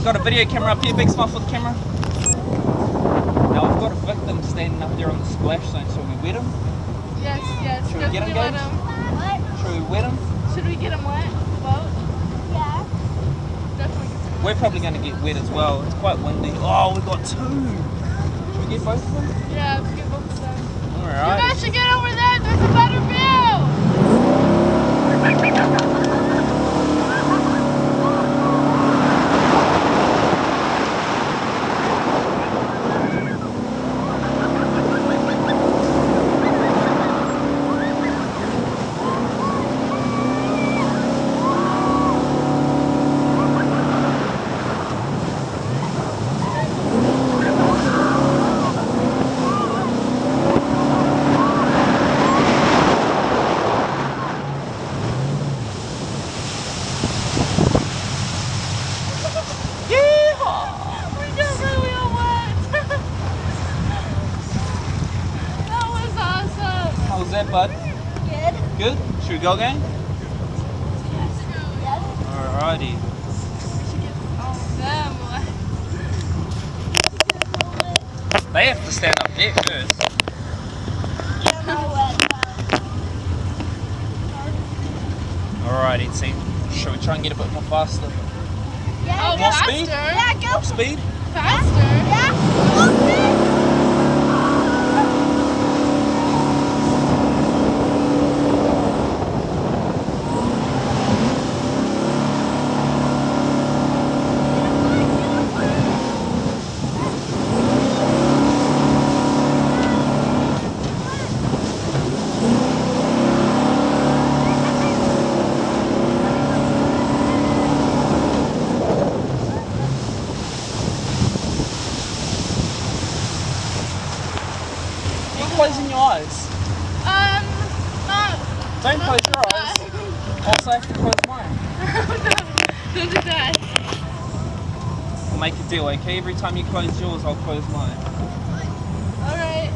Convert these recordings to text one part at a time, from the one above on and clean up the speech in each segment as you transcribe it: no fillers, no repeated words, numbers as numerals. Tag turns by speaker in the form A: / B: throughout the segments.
A: Got a video camera up here, big smile for the camera. Now we've got a victim standing up there on the splash zone, shall we wet him?
B: Yes.
A: Should we get him, guys?
B: What?
A: Should we wet him?
B: Should we get him wet? Boat?
C: Yeah.
B: Definitely get him.
A: We're probably going to get wet as well. It's quite windy. Oh, we've got 2. Should we get both of them?
B: Yeah, let's get both of them.
A: Alright.
B: You guys should get over there. There's a better view.
A: How's that, bud?
C: Good.
A: Good? Should we go again?
C: Yes.
A: Alrighty.
B: We should get all of them wet.
A: They have to stand up there first. Alrighty, team. Should we try and get a bit more faster?
C: Yeah,
B: Oh,
C: go.
A: More speed?
C: Yeah, go.
A: Speed?
B: Faster?
C: Yeah.
A: Closing your eyes.
B: No.
A: Don't close your eyes. Also, I have to close mine.
B: Don't do that.
A: We'll make a deal, okay? Every time you close yours, I'll close mine.
B: Alright.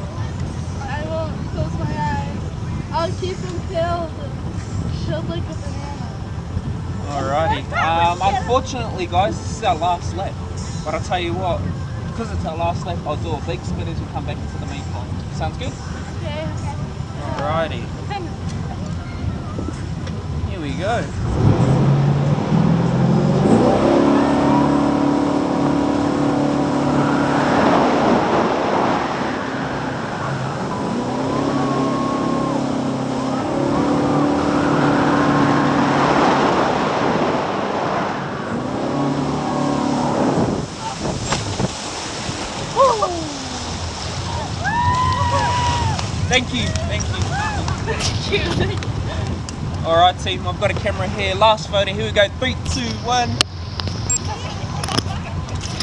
B: I won't close my eyes. I'll keep them filled. She'll like a banana.
A: Alrighty. Unfortunately, guys, this is our last lap. But I'll tell you what, because it's our last lap, I'll do a big spin as we come back into the main pond. Sounds good?
B: Okay.
A: Alrighty. Here we go. Thank you. Alright team, I've got a camera here. Last photo, here we go. 3, 2, 1.